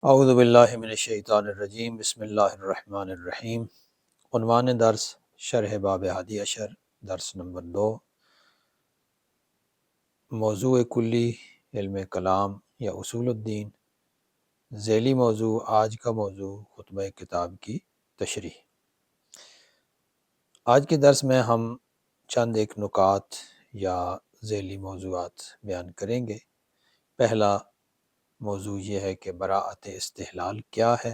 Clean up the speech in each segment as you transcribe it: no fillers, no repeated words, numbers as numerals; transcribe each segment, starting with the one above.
اعوذ باللہ من الشیطان الرجیم، بسم اللہ الرحمن الرحیم۔ عنوان درس شرح باب ہادی عشر، درس نمبر 2۔ موضوع کلی علم کلام یا اصول الدین۔ ذیلی موضوع، آج کا موضوع خطبہ کتاب کی تشریح۔ آج کے درس میں ہم چند ایک نکات یا ذیلی موضوعات بیان کریں گے۔ پہلا موضوع یہ ہے کہ براءت استحلال کیا ہے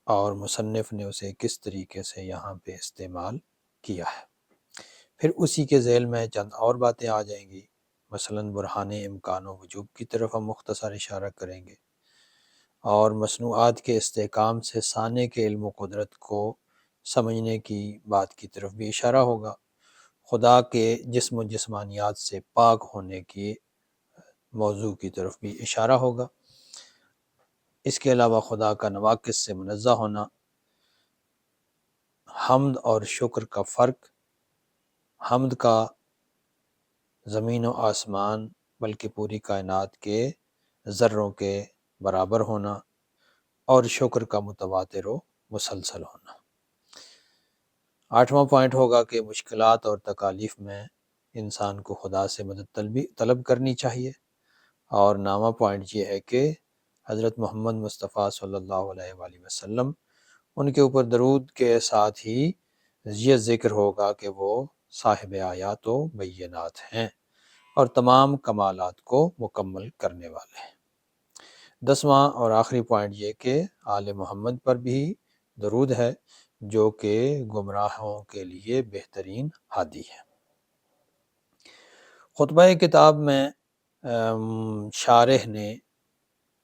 اور مصنف نے اسے کس طریقے سے یہاں پہ استعمال کیا ہے۔ پھر اسی کے ذیل میں چند اور باتیں آ جائیں گی، مثلاً برہان امکان و وجوب کی طرف ہم مختصر اشارہ کریں گے، اور مصنوعات کے استحکام سے صانع کے علم و قدرت کو سمجھنے کی بات کی طرف بھی اشارہ ہوگا، خدا کے جسم و جسمانیات سے پاک ہونے کی موضوع کی طرف بھی اشارہ ہوگا۔ اس کے علاوہ خدا کا نواقص سے منزہ ہونا، حمد اور شکر کا فرق، حمد کا زمین و آسمان بلکہ پوری کائنات کے ذروں کے برابر ہونا، اور شکر کا متواتر و مسلسل ہونا۔ 8واں پوائنٹ ہوگا کہ مشکلات اور تکالیف میں انسان کو خدا سے مدد طلب کرنی چاہیے، اور 9واں پوائنٹ یہ ہے کہ حضرت محمد مصطفیٰ صلی اللہ علیہ وآلہ وسلم، ان کے اوپر درود کے ساتھ ہی یہ ذکر ہوگا کہ وہ صاحب آیات و بینات ہیں اور تمام کمالات کو مکمل کرنے والے ہیں۔ 10واں اور آخری پوائنٹ یہ کہ آل محمد پر بھی درود ہے، جو کہ گمراہوں کے لیے بہترین ہادی ہے۔ خطبہ کتاب میں شارح نے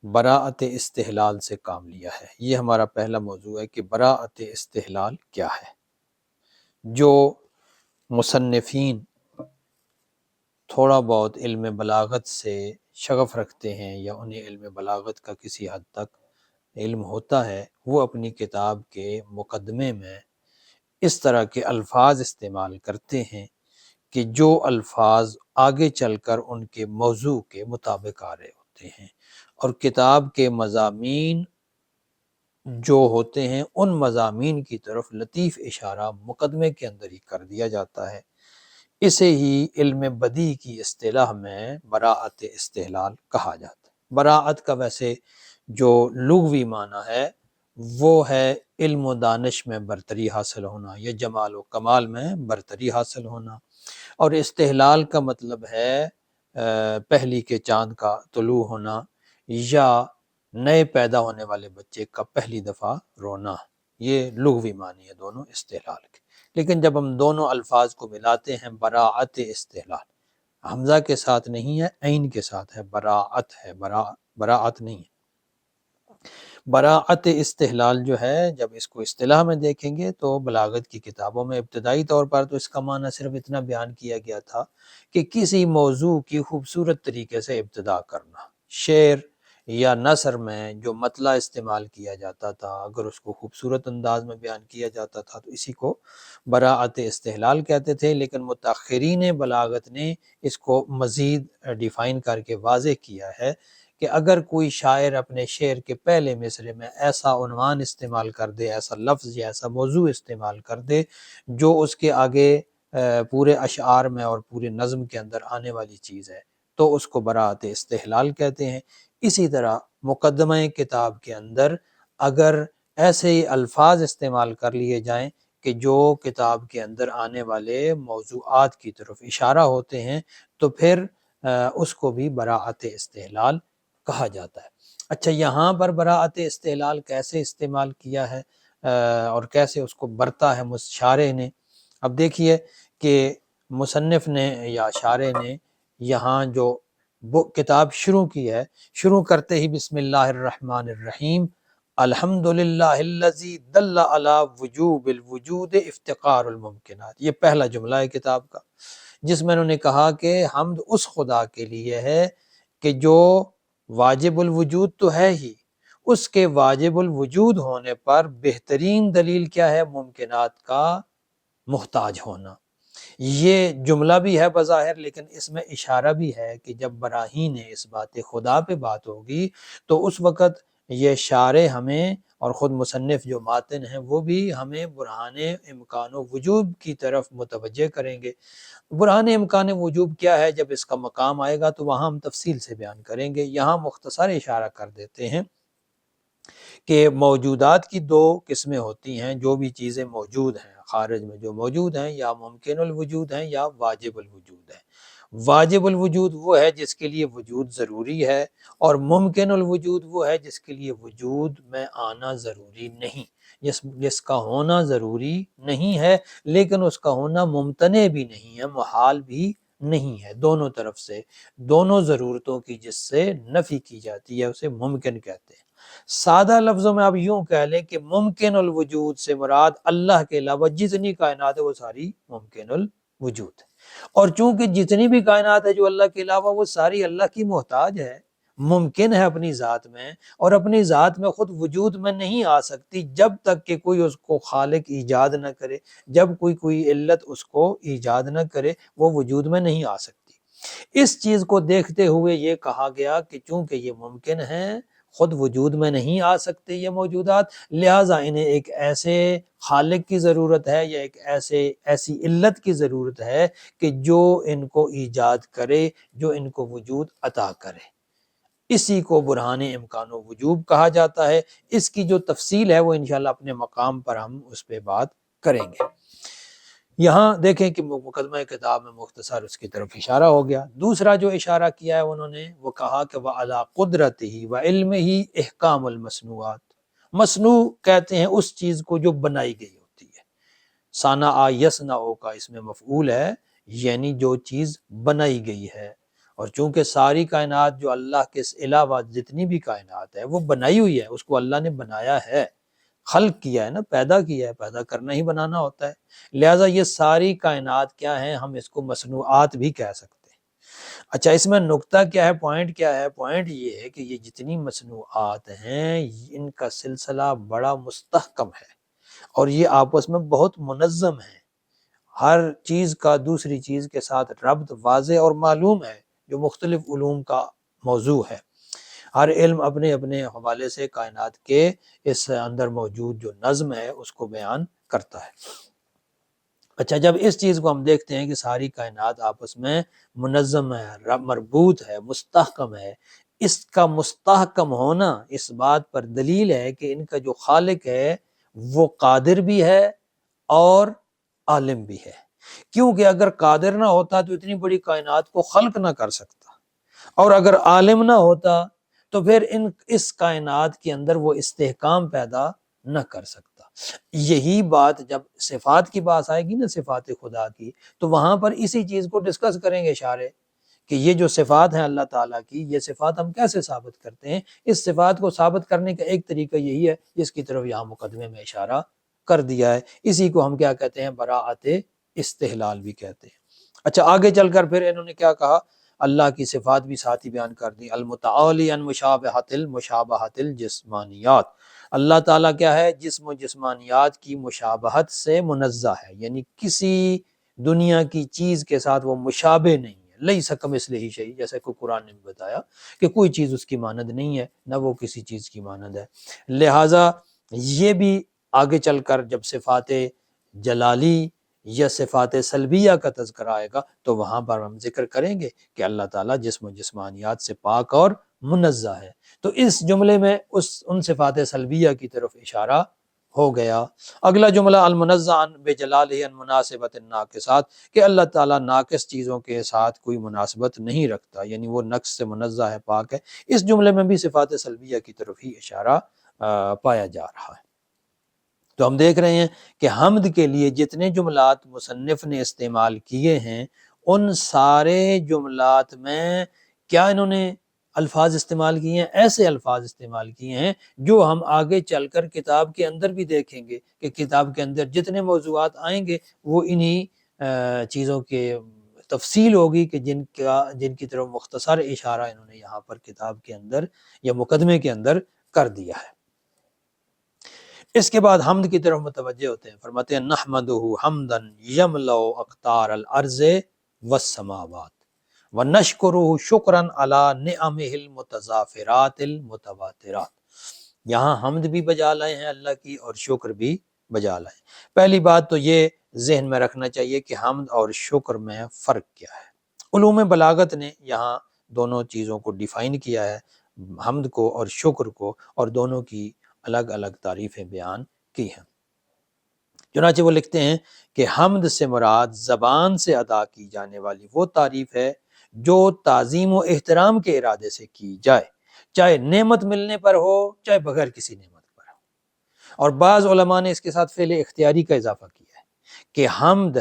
براءت استحلال سے کام لیا ہے۔ یہ ہمارا پہلا موضوع ہے کہ براءت استحلال کیا ہے۔ جو مصنفین تھوڑا بہت علم بلاغت سے شغف رکھتے ہیں یا انہیں علم بلاغت کا کسی حد تک علم ہوتا ہے، وہ اپنی کتاب کے مقدمے میں اس طرح کے الفاظ استعمال کرتے ہیں کہ جو الفاظ آگے چل کر ان کے موضوع کے مطابق آ رہے ہوتے ہیں، اور کتاب کے مضامین جو ہوتے ہیں ان مضامین کی طرف لطیف اشارہ مقدمے کے اندر ہی کر دیا جاتا ہے۔ اسے ہی علم بدیع کی اصطلاح میں براءت استحلال کہا جاتا ہے۔ براءت کا ویسے جو لغوی معنی ہے وہ ہے علم و دانش میں برتری حاصل ہونا یا جمال و کمال میں برتری حاصل ہونا، اور استحلال کا مطلب ہے پہلی کے چاند کا طلوع ہونا یا نئے پیدا ہونے والے بچے کا پہلی دفعہ رونا۔ یہ لغوی معنی ہے دونوں استحلال کے، لیکن جب ہم دونوں الفاظ کو ملاتے ہیں، براءت استحلال حمزہ کے ساتھ نہیں ہے، عین کے ساتھ ہے، براءت ہے، براءت نہیں ہے۔ براءت استحلال جو ہے، جب اس کو اصطلاح میں دیکھیں گے تو بلاغت کی کتابوں میں ابتدائی طور پر تو اس کا معنی صرف اتنا بیان کیا گیا تھا کہ کسی موضوع کی خوبصورت طریقے سے ابتدا کرنا۔ شعر یا نثر میں جو مطلع استعمال کیا جاتا تھا، اگر اس کو خوبصورت انداز میں بیان کیا جاتا تھا تو اسی کو براءت استحلال کہتے تھے، لیکن متاخرین بلاغت نے اس کو مزید ڈیفائن کر کے واضح کیا ہے کہ اگر کوئی شاعر اپنے شعر کے پہلے مصرعے میں ایسا عنوان استعمال کر دے، ایسا لفظ یا ایسا موضوع استعمال کر دے جو اس کے آگے پورے اشعار میں اور پورے نظم کے اندر آنے والی چیز ہے، تو اس کو براءت استحلال کہتے ہیں۔ اسی طرح مقدمہ کتاب کے اندر اگر ایسے ہی الفاظ استعمال کر لیے جائیں کہ جو کتاب کے اندر آنے والے موضوعات کی طرف اشارہ ہوتے ہیں، تو پھر اس کو بھی براءت استحلال کہا جاتا ہے۔ اچھا، یہاں پر براءت استحلال کیسے استعمال کیا ہے اور کیسے اس کو برتا ہے شارح نے؟ اب دیکھیے کہ مصنف نے یا شارح نے یہاں جو کتاب شروع کی ہے، شروع کرتے ہی بسم اللہ الرحمن الرحیم، الحمدللہ الذی دل علی وجوب الوجود افتقار الممکنات، یہ پہلا جملہ ہے کتاب کا، جس میں انہوں نے کہا کہ حمد اس خدا کے لیے ہے کہ جو واجب الوجود تو ہے ہی، اس کے واجب الوجود ہونے پر بہترین دلیل کیا ہے؟ ممکنات کا محتاج ہونا، یہ جملہ بھی ہے بظاہر، لیکن اس میں اشارہ بھی ہے کہ جب براہین اس بات خدا پہ بات ہوگی تو اس وقت یہ شارح ہمیں اور خود مصنف جو ماتن ہیں وہ بھی ہمیں برہان امکان و وجوب کی طرف متوجہ کریں گے۔ برہان امکان وجوب کیا ہے، جب اس کا مقام آئے گا تو وہاں ہم تفصیل سے بیان کریں گے۔ یہاں مختصر اشارہ کر دیتے ہیں کہ موجودات کی دو قسمیں ہوتی ہیں، جو بھی چیزیں موجود ہیں خارج میں جو موجود ہیں، یا ممکن الوجود ہیں یا واجب الوجود ہیں۔ واجب الوجود وہ ہے جس کے لیے وجود ضروری ہے، اور ممکن الوجود وہ ہے جس کے لیے وجود میں آنا ضروری نہیں، جس کا ہونا ضروری نہیں ہے لیکن اس کا ہونا ممتنع بھی نہیں ہے، محال بھی نہیں ہے۔ دونوں طرف سے دونوں ضرورتوں کی جس سے نفی کی جاتی ہے اسے ممکن کہتے ہیں۔ سادہ لفظوں میں آپ یوں کہہ لیں کہ ممکن الوجود سے مراد اللہ کے علاوہ جتنی کائنات ہے وہ ساری ممکن الوجود ہے، اور چونکہ جتنی بھی کائنات ہے جو اللہ کے علاوہ وہ ساری اللہ کی محتاج ہے، ممکن ہے اپنی ذات میں، اور اپنی ذات میں خود وجود میں نہیں آ سکتی جب تک کہ کوئی اس کو خالق ایجاد نہ کرے، جب کوئی علت اس کو ایجاد نہ کرے وہ وجود میں نہیں آ سکتی۔ اس چیز کو دیکھتے ہوئے یہ کہا گیا کہ چونکہ یہ ممکن ہے، خود وجود میں نہیں آ سکتے یہ موجودات، لہٰذا انہیں ایک ایسے خالق کی ضرورت ہے یا ایک ایسی علت کی ضرورت ہے کہ جو ان کو ایجاد کرے، جو ان کو وجود عطا کرے۔ اسی کو برہان امکان و وجوب کہا جاتا ہے۔ اس کی جو تفصیل ہے وہ انشاءاللہ اپنے مقام پر ہم اس پہ بات کریں گے۔ یہاں دیکھیں کہ مقدمہ کتاب میں مختصر اس کی طرف اشارہ ہو گیا۔ دوسرا جو اشارہ کیا ہے انہوں نے وہ کہا کہ وَعَلَىٰ قُدْرَتِهِ وَعِلْمِهِ احکام المصنوعات۔ مصنوع کہتے ہیں اس چیز کو جو بنائی گئی ہوتی ہے۔ صَنَعَ يَصْنَعُ کا اس میں مفعول ہے، یعنی جو چیز بنائی گئی ہے، اور چونکہ ساری کائنات جو اللہ کے علاوہ جتنی بھی کائنات ہے وہ بنائی ہوئی ہے، اس کو اللہ نے بنایا ہے، خلق کیا ہے نا، پیدا کیا ہے، پیدا کرنا ہی بنانا ہوتا ہے، لہٰذا یہ ساری کائنات کیا ہیں، ہم اس کو مصنوعات بھی کہہ سکتے ہیں۔ اچھا، اس میں نقطہ کیا ہے، پوائنٹ کیا ہے؟ پوائنٹ یہ ہے کہ یہ جتنی مصنوعات ہیں ان کا سلسلہ بڑا مستحکم ہے، اور یہ آپس میں بہت منظم ہے، ہر چیز کا دوسری چیز کے ساتھ ربط واضح اور معلوم ہے، جو مختلف علوم کا موضوع ہے۔ ہر علم اپنے اپنے حوالے سے کائنات کے اس اندر موجود جو نظم ہے اس کو بیان کرتا ہے۔ اچھا، جب اس چیز کو ہم دیکھتے ہیں کہ ساری کائنات آپس میں منظم ہے، مربوط ہے، مستحکم ہے، اس کا مستحکم ہونا اس بات پر دلیل ہے کہ ان کا جو خالق ہے وہ قادر بھی ہے اور عالم بھی ہے، کیونکہ اگر قادر نہ ہوتا تو اتنی بڑی کائنات کو خلق نہ کر سکتا، اور اگر عالم نہ ہوتا تو پھر اس کائنات کے اندر وہ استحکام پیدا نہ کر سکتا۔ یہی بات جب صفات کی بات آئے گی نا، صفات خدا کی، تو وہاں پر اسی چیز کو ڈسکس کریں گے اشارے، کہ یہ جو صفات ہیں اللہ تعالیٰ کی، یہ صفات ہم کیسے ثابت کرتے ہیں۔ اس صفات کو ثابت کرنے کا ایک طریقہ یہی ہے جس کی طرف یہاں مقدمے میں اشارہ کر دیا ہے، اسی کو ہم کیا کہتے ہیں، براءت استحلال بھی کہتے ہیں۔ اچھا، آگے چل کر پھر انہوں نے کیا کہا، اللہ کی صفات بھی ساتھ ہی بیان کر دی، المتعالی عن مشابہت الجسمانیات۔ اللہ تعالیٰ کیا ہے، جسم و جسمانیات کی مشابہت سے منزہ ہے، یعنی کسی دنیا کی چیز کے ساتھ وہ مشابہ نہیں ہے، لیس کمثلہ شیء، جیسے کہ قرآن نے بتایا کہ کوئی چیز اس کی مانند نہیں ہے، نہ وہ کسی چیز کی مانند ہے۔ لہٰذا یہ بھی آگے چل کر جب صفات جلالی یا صفات سلبیہ کا تذکرہ آئے گا تو وہاں پر ہم ذکر کریں گے کہ اللہ تعالیٰ جسم و جسمانیات سے پاک اور منزہ ہے۔ تو اس جملے میں ان صفات سلبیہ کی طرف اشارہ ہو گیا۔ اگلا جملہ المنزہ عن بجلالہ عن مناسبت الناقصات، کہ اللہ تعالیٰ ناقص چیزوں کے ساتھ کوئی مناسبت نہیں رکھتا، یعنی وہ نقص سے منزہ ہے، پاک ہے۔ اس جملے میں بھی صفات سلبیہ کی طرف ہی اشارہ پایا جا رہا ہے۔ تو ہم دیکھ رہے ہیں کہ حمد کے لیے جتنے جملات مصنف نے استعمال کیے ہیں ان سارے جملات میں کیا انہوں نے الفاظ استعمال کیے ہیں، ایسے الفاظ استعمال کیے ہیں جو ہم آگے چل کر کتاب کے اندر بھی دیکھیں گے کہ کتاب کے اندر جتنے موضوعات آئیں گے وہ انہی چیزوں کے تفصیل ہوگی کہ جن کی طرف مختصر اشارہ انہوں نے یہاں پر کتاب کے اندر یا مقدمے کے اندر کر دیا ہے۔ اس کے بعد حمد کی طرف متوجہ ہوتے ہیں، فرماتے ہیں نحمدہ حمدا یملأ اقطار الارض والسماوات ونشکرہ شکرا علی نعمہ المتضافرات المتواترات۔ یہاں حمد بھی بجا لائے ہیں اللہ کی اور شکر بھی بجا لائے ہیں۔ پہلی بات تو یہ ذہن میں رکھنا چاہیے کہ حمد اور شکر میں فرق کیا ہے۔ علوم بلاغت نے یہاں دونوں چیزوں کو ڈیفائن کیا ہے، حمد کو اور شکر کو، اور دونوں کی الگ الگ تعریفیں بیان کی ہیں۔ چنانچہ وہ لکھتے ہیں کہ حمد سے مراد زبان سے ادا کی جانے والی وہ تعریف ہے جو تعظیم و احترام کے ارادے سے کی جائے، چاہے نعمت ملنے پر ہو چاہے بغیر کسی نعمت پر ہو۔ اور بعض علماء نے اس کے ساتھ فعل اختیاری کا اضافہ کیا ہے کہ حمد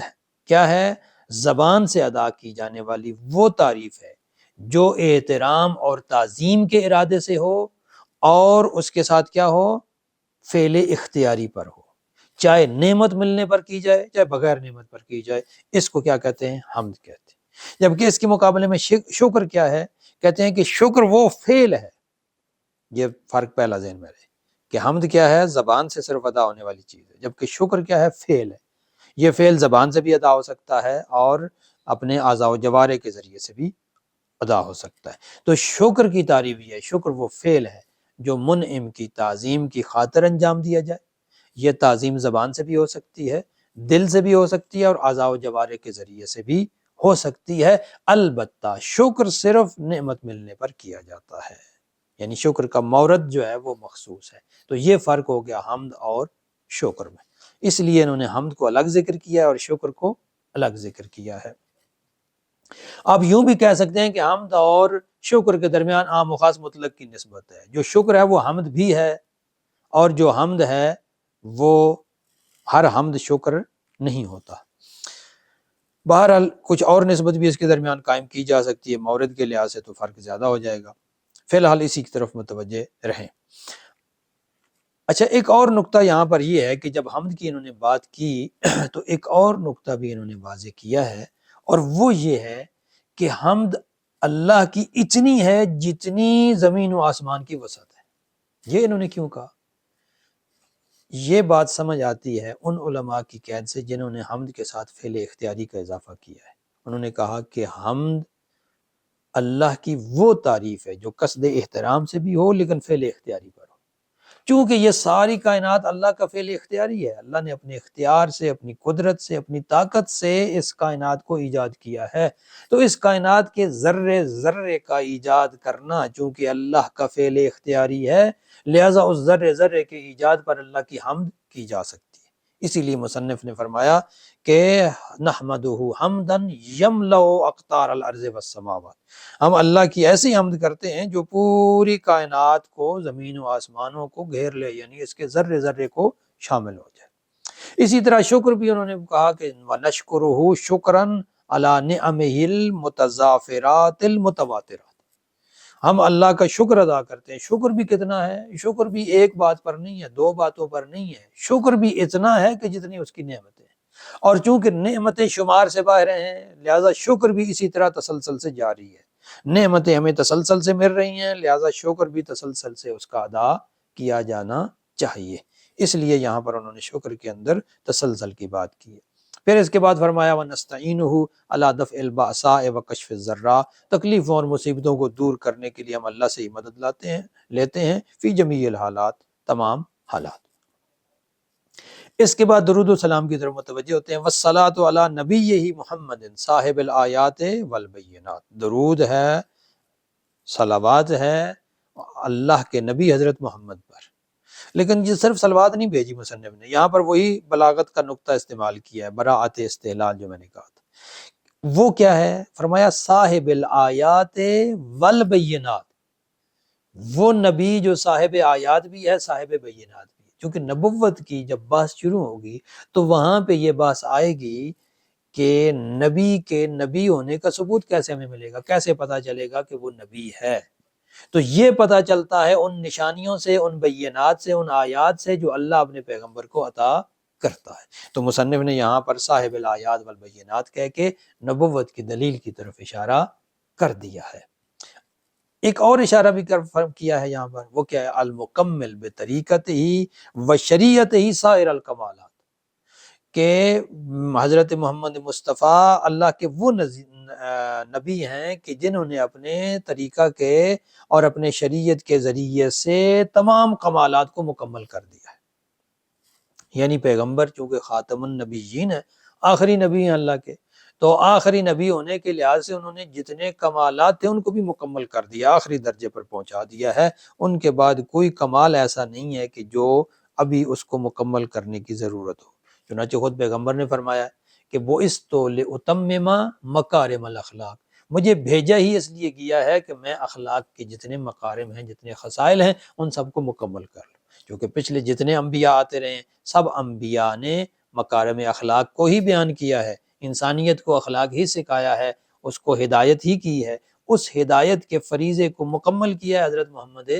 کیا ہے؟ زبان سے ادا کی جانے والی وہ تعریف ہے جو احترام اور تعظیم کے ارادے سے ہو اور اس کے ساتھ کیا ہو؟ فعل اختیاری پر ہو، چاہے نعمت ملنے پر کی جائے چاہے بغیر نعمت پر کی جائے، اس کو کیا کہتے ہیں؟ حمد کہتے ہیں۔ جبکہ اس کے مقابلے میں شکر کیا ہے؟ کہتے ہیں کہ شکر وہ فعل ہے، یہ فرق پہلا ذہن میں رہے کہ حمد کیا ہے؟ زبان سے صرف ادا ہونے والی چیز ہے، جبکہ شکر کیا ہے؟ فعل ہے۔ یہ فعل زبان سے بھی ادا ہو سکتا ہے اور اپنے اعضاء و جوارح کے ذریعے سے بھی ادا ہو سکتا ہے۔ تو شکر کی تعریف یہ ہے، شکر وہ فعل ہے جو منعم کی تعظیم کی خاطر انجام دیا جائے۔ یہ تعظیم زبان سے بھی ہو سکتی ہے، دل سے بھی ہو سکتی ہے اور اعضاء و جوارح کے ذریعے سے بھی ہو سکتی ہے، البتہ شکر صرف نعمت ملنے پر کیا جاتا ہے، یعنی شکر کا مورد جو ہے وہ مخصوص ہے۔ تو یہ فرق ہو گیا حمد اور شکر میں، اس لیے انہوں نے حمد کو الگ ذکر کیا ہے اور شکر کو الگ ذکر کیا ہے۔ آپ یوں بھی کہہ سکتے ہیں کہ حمد اور شکر کے درمیان عام و خاص مطلق کی نسبت ہے، جو شکر ہے وہ حمد بھی ہے اور جو حمد ہے وہ ہر حمد شکر نہیں ہوتا۔ بہرحال کچھ اور نسبت بھی اس کے درمیان قائم کی جا سکتی ہے، مورد کے لحاظ سے تو فرق زیادہ ہو جائے گا، فی الحال اسی کی طرف متوجہ رہیں۔ اچھا، ایک اور نقطہ یہاں پر یہ ہے کہ جب حمد کی انہوں نے بات کی تو ایک اور نقطہ بھی انہوں نے واضح کیا ہے، اور وہ یہ ہے کہ حمد اللہ کی اتنی ہے جتنی زمین و آسمان کی وسعت ہے۔ یہ انہوں نے کیوں کہا؟ یہ بات سمجھ آتی ہے ان علماء کی قید سے جنہوں نے حمد کے ساتھ فعل اختیاری کا اضافہ کیا ہے۔ انہوں نے کہا کہ حمد اللہ کی وہ تعریف ہے جو قصد احترام سے بھی ہو لیکن فعل اختیاری پر ہو، چونکہ یہ ساری کائنات اللہ کا فعل اختیاری ہے۔ اللہ نے اپنے اختیار سے، اپنی قدرت سے، اپنی طاقت سے اس کائنات کو ایجاد کیا ہے، تو اس کائنات کے ذرے ذرے کا ایجاد کرنا چونکہ اللہ کا فعل اختیاری ہے، لہذا اس ذرے ذرے کے ایجاد پر اللہ کی حمد کی جا سکتی ہے۔ اسی لیے مصنف نے فرمایا کہ نحمدہ حمدا یملأ اقطار الارض والسماوات، ہم اللہ کی ایسی حمد کرتے ہیں جو پوری کائنات کو، زمین و آسمانوں کو گھیر لے، یعنی اس کے ذرے ذرے کو شامل ہو جائے۔ اسی طرح شکر بھی انہوں نے کہا کہ وَنَشْكُرُهُ شُكْرًا عَلَى نِعَمِهِ الْمُتَضَافِرَاتِ الْمُتَوَاتِرَاتِ، ہم اللہ کا شکر ادا کرتے ہیں۔ شکر بھی کتنا ہے؟ شکر بھی ایک بات پر نہیں ہے، دو باتوں پر نہیں ہے، شکر بھی اتنا ہے کہ جتنی اس کی نعمتیں ہیں، اور چونکہ نعمتیں شمار سے باہر ہیں لہذا شکر بھی اسی طرح تسلسل سے جاری ہے۔ نعمتیں ہمیں تسلسل سے مل رہی ہیں لہذا شکر بھی تسلسل سے اس کا ادا کیا جانا چاہیے، اس لیے یہاں پر انہوں نے شکر کے اندر تسلسل کی بات کی ہے۔ پھر اس کے بعد فرمایا وَنَسْتَعِينُهُ عَلَى دَفْعِ الْبَأْسَاءِ وَكَشْفِ الضَّرَّاءِ، تکلیفوں اور مصیبتوں کو دور کرنے کے لیے ہم اللہ سے ہی مدد لیتے ہیں فی جمیع الحالات، تمام حالات۔ اس کے بعد درود و سلام کی طرف متوجہ ہوتے ہیں، وَالصَّلَاةُ عَلَى نَبِيِّهِ مُحَمَّدٍ صاحب الآیات والبینات، درود ہے، صلوات ہے اللہ کے نبی حضرت محمد پر۔ لیکن یہ صرف صلوات نہیں بھیجی مصنف نے، یہاں پر وہی بلاغت کا نقطہ استعمال کیا ہے، براعت استحلال جو میں نے کہا تھا، وہ کیا ہے؟ فرمایا صاحب الآیات والبینات، وہ نبی جو صاحب آیات بھی ہے صاحب بینات بھی ہے، چونکہ نبوت کی جب بحث شروع ہوگی تو وہاں پہ یہ بحث آئے گی کہ نبی کے نبی ہونے کا ثبوت کیسے ہمیں ملے گا، کیسے پتا چلے گا کہ وہ نبی ہے؟ تو یہ پتہ چلتا ہے ان نشانیوں سے، ان بینات سے، ان آیات سے جو اللہ اپنے پیغمبر کو عطا کرتا ہے۔ تو مصنف نے یہاں پر صاحب الآیات والبینات کہہ کے نبوت کی دلیل کی طرف اشارہ کر دیا ہے۔ ایک اور اشارہ بھی کیا ہے یہاں پر، وہ کیا ہے؟ المکمل بطریقت ہی و شریعت ہی سائر الکمالات، کہ حضرت محمد مصطفیٰ اللہ کے وہ نبی ہیں کہ جنہوں نے اپنے طریقہ کے اور اپنے شریعت کے ذریعے سے تمام کمالات کو مکمل کر دیا ہے۔ یعنی پیغمبر چونکہ خاتم النبیین ہے، آخری نبی ہیں اللہ کے، تو آخری نبی ہونے کے لحاظ سے انہوں نے جتنے کمالات تھے ان کو بھی مکمل کر دیا، آخری درجے پر پہنچا دیا ہے۔ ان کے بعد کوئی کمال ایسا نہیں ہے کہ جو ابھی اس کو مکمل کرنے کی ضرورت ہو۔ چنانچہ خود پیغمبر نے فرمایا کہ بعثت لأتمم مکارم الاخلاق، مجھے بھیجا ہی اس لیے گیا ہے کہ میں اخلاق کے جتنے مکارم ہیں، جتنے خصائل ہیں، ان سب کو مکمل کر لوں۔ کیونکہ پچھلے جتنے انبیاء آتے رہے ہیں، سب انبیاء نے مکارم اخلاق کو ہی بیان کیا ہے، انسانیت کو اخلاق ہی سکھایا ہے، اس کو ہدایت ہی کی ہے۔ اس ہدایت کے فریضے کو مکمل کیا ہے حضرت محمد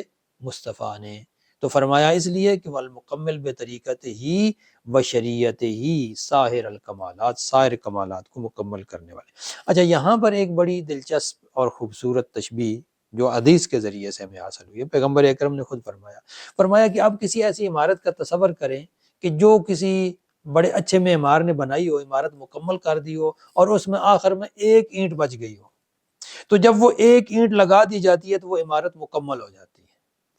مصطفیٰ نے۔ تو فرمایا اس لیے کہ والمکمل بطریقت ہی و شریعت ہی ساحر الکمالات، سائر کمالات کو مکمل کرنے والے۔ اچھا، یہاں پر ایک بڑی دلچسپ اور خوبصورت تشبیہ جو حدیث کے ذریعے سے ہمیں حاصل ہوئی ہے، پیغمبر اکرم نے خود فرمایا کہ آپ کسی ایسی عمارت کا تصور کریں کہ جو کسی بڑے اچھے معمار نے بنائی ہو، عمارت مکمل کر دی ہو، اور اس میں آخر میں ایک اینٹ بچ گئی ہو، تو جب وہ ایک اینٹ لگا دی جاتی ہے تو وہ عمارت مکمل ہو جاتی ہے۔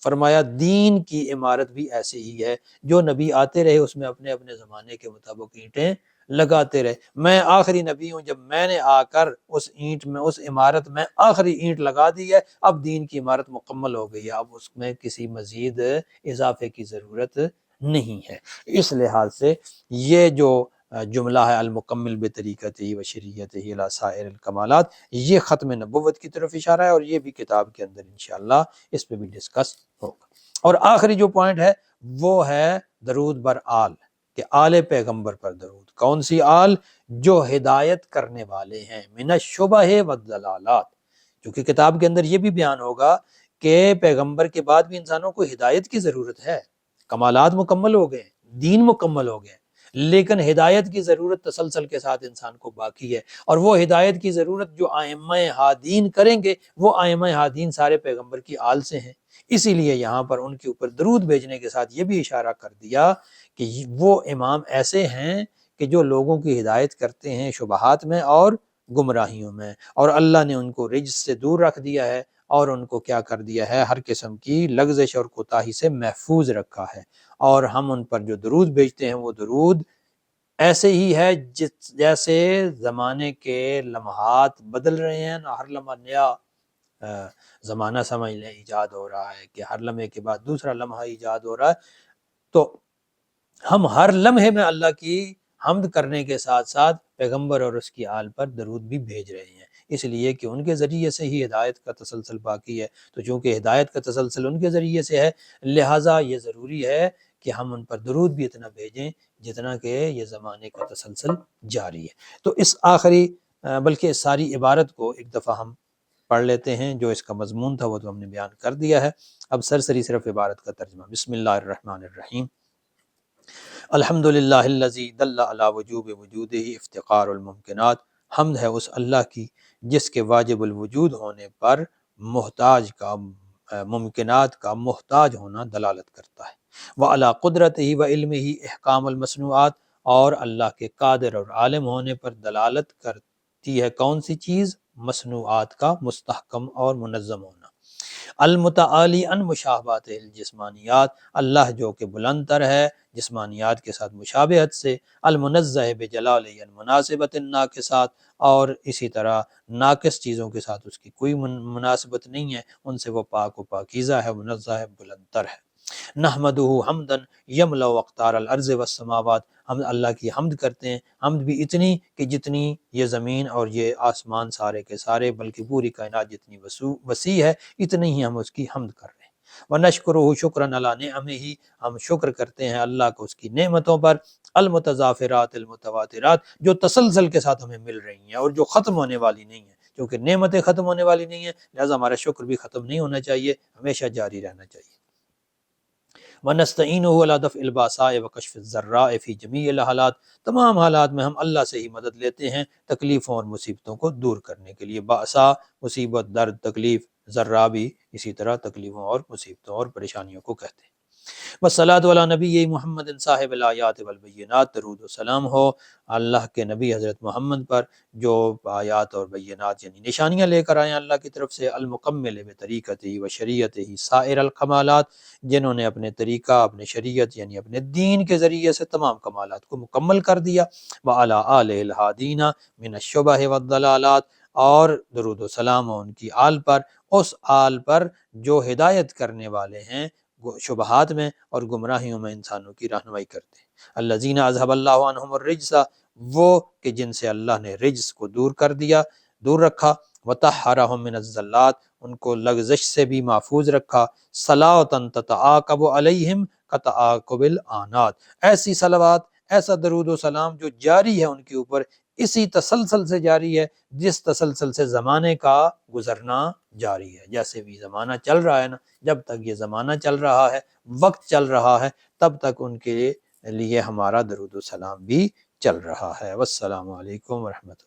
فرمایا دین کی عمارت بھی ایسے ہی ہے، جو نبی آتے رہے اس میں اپنے اپنے زمانے کے مطابق اینٹیں لگاتے رہے۔ میں آخری نبی ہوں، جب میں نے آ کر اس اینٹ میں، اس عمارت میں آخری اینٹ لگا دی ہے، اب دین کی عمارت مکمل ہو گئی ہے، اب اس میں کسی مزید اضافے کی ضرورت نہیں ہے۔ اس لحاظ سے یہ جو جملہ ہے المکمل بطریقتہ و شریعتہ الی سائر الکمالات، یہ ختم نبوت کی طرف اشارہ ہے، اور یہ بھی کتاب کے اندر انشاءاللہ اس پہ بھی ڈسکس ہوگا۔ اور آخری جو پوائنٹ ہے وہ ہے درود بر آل، کہ آل پیغمبر پر درود۔ کون سی آل؟ جو ہدایت کرنے والے ہیں، من الشبہ والضلالات، کیونکہ کتاب کے اندر یہ بھی بیان ہوگا کہ پیغمبر کے بعد بھی انسانوں کو ہدایت کی ضرورت ہے۔ کمالات مکمل ہو گئے، دین مکمل ہو گئے، لیکن ہدایت کی ضرورت تسلسل کے ساتھ انسان کو باقی ہے، اور وہ ہدایت کی ضرورت جو ائمہ ہادین کریں گے، وہ ائمہ ہادین سارے پیغمبر کی آل سے ہیں۔ اسی لیے یہاں پر ان کے اوپر درود بھیجنے کے ساتھ یہ بھی اشارہ کر دیا کہ وہ امام ایسے ہیں کہ جو لوگوں کی ہدایت کرتے ہیں شبہات میں اور گمراہیوں میں، اور اللہ نے ان کو رجس سے دور رکھ دیا ہے، اور ان کو کیا کر دیا ہے؟ ہر قسم کی لغزش اور کوتاہی سے محفوظ رکھا ہے۔ اور ہم ان پر جو درود بھیجتے ہیں وہ درود ایسے ہی ہے جیسے زمانے کے لمحات بدل رہے ہیں نا، ہر لمحہ نیا زمانہ سمجھ لیں ایجاد ہو رہا ہے، کہ ہر لمحے کے بعد دوسرا لمحہ ایجاد ہو رہا ہے، تو ہم ہر لمحے میں اللہ کی حمد کرنے کے ساتھ ساتھ پیغمبر اور اس کی آل پر درود بھی بھیج رہے ہیں، اس لیے کہ ان کے ذریعے سے ہی ہدایت کا تسلسل باقی ہے۔ تو چونکہ ہدایت کا تسلسل ان کے ذریعے سے ہے، لہٰذا یہ ضروری ہے کہ ہم ان پر درود بھی اتنا بھیجیں جتنا کہ یہ زمانے کا تسلسل جاری ہے۔ تو اس آخری بلکہ اس ساری عبارت کو ایک دفعہ ہم پڑھ لیتے ہیں، جو اس کا مضمون تھا وہ تو ہم نے بیان کر دیا ہے، اب سرسری صرف عبارت کا ترجمہ۔ بسم اللہ الرحمن الرحیم۔ الحمد للہ الذی دل علی وجوب وجودہ افتقار الممکنات، حمد ہے اس اللہ کی جس کے واجب الوجود ہونے پر محتاج کا، ممکنات کا محتاج ہونا دلالت کرتا ہے۔ وعلی قدرتہ و علمہ احکام المصنوعات، اور اللہ کے قادر اور عالم ہونے پر دلالت کرتی ہے کون سی چیز؟ مصنوعات کا مستحکم اور منظم ہونا۔ المتعالی عن مشابہت الجسمانیات، اللہ جو کہ بلند تر ہے جسمانیات کے ساتھ مشابہت سے۔ المنزہ بجلالہ عن مناسبت الناقصات، اور اسی طرح ناقص چیزوں کے ساتھ اس کی کوئی مناسبت نہیں ہے، ان سے وہ پاک و پاکیزہ ہے، منزہ ہے، بلند تر ہے۔ نحمدہ حمدا یملأ اقطار الارض والسماوات، ہم اللہ کی حمد کرتے ہیں، حمد بھی اتنی کہ جتنی یہ زمین اور یہ آسمان سارے کے سارے، بلکہ پوری کائنات جتنی وسیع ہے، اتنی ہی ہم اس کی حمد کر رہے ہیں۔ وَنَشْكُرُهُ شُكْرًا عَلَىٰ نِعَمِهِ، ہم شکر کرتے ہیں اللہ کو اس کی نعمتوں پر، المتضافرات المتواترات، جو تسلسل کے ساتھ ہمیں مل رہی ہیں اور جو ختم ہونے والی نہیں ہیں، کیونکہ نعمتیں ختم ہونے والی نہیں ہیں، لہذا ہمارا شکر بھی ختم نہیں ہونا چاہیے، ہمیشہ جاری رہنا چاہیے۔ وَنَسْتَعِينُهُ عَلَىٰ دَفْعِ الْبَأْسَاءِ وَكَشْفِ الضَّرَّاءِ فِي جَمِيعِ الْحَالَاتِ، تمام حالات میں ہم اللہ سے ہی مدد لیتے ہیں تکلیفوں اور مصیبتوں کو دور کرنے کے لیے۔ بأسا مصیبت، درد، تکلیف، ذرہ بھی اسی طرح تکلیفوں اور مصیبتوں اور پریشانیوں کو کہتے ہیں۔ والصلاۃ علی نبی محمد صاحب الآیات والبینات، درود و سلام ہو اللہ کے نبی حضرت محمد پر جو آیات اور بینات یعنی نشانیاں لے کر آئے ہیں اللہ کی طرف سے، المکمل بطریقتہ و شریعتہ سائر الکمالات، جنہوں نے اپنے طریقہ، اپنے شریعت یعنی اپنے دین کے ذریعے سے تمام کمالات کو مکمل کر دیا، وعلی آلہ الہادین من الشبہ والضلالات، اور درود و سلام ہو ان کی آل پر، اس آل پر جو ہدایت کرنے والے ہیں شبہات میں اور گمراہیوں میں انسانوں کی رہنمائی کرتے ہیں۔ الذین اذھب اللہ عنہم الرجس، وہ کہ جن سے اللہ نے رجس کو دور کر دیا، دور رکھا، وطہرہم من الزلات، ان کو لغزش سے بھی محفوظ رکھا، صلاۃ تتعاقب علیہم کتعاقب الآنات، ایسی صلوات، ایسا درود و سلام جو جاری ہے ان کے اوپر، اسی تسلسل سے جاری ہے جس تسلسل سے زمانے کا گزرنا جاری ہے۔ جیسے بھی زمانہ چل رہا ہے نا، جب تک یہ زمانہ چل رہا ہے، وقت چل رہا ہے، تب تک ان کے لیے ہمارا درود و سلام بھی چل رہا ہے۔ والسلام علیکم ورحمۃ اللہ۔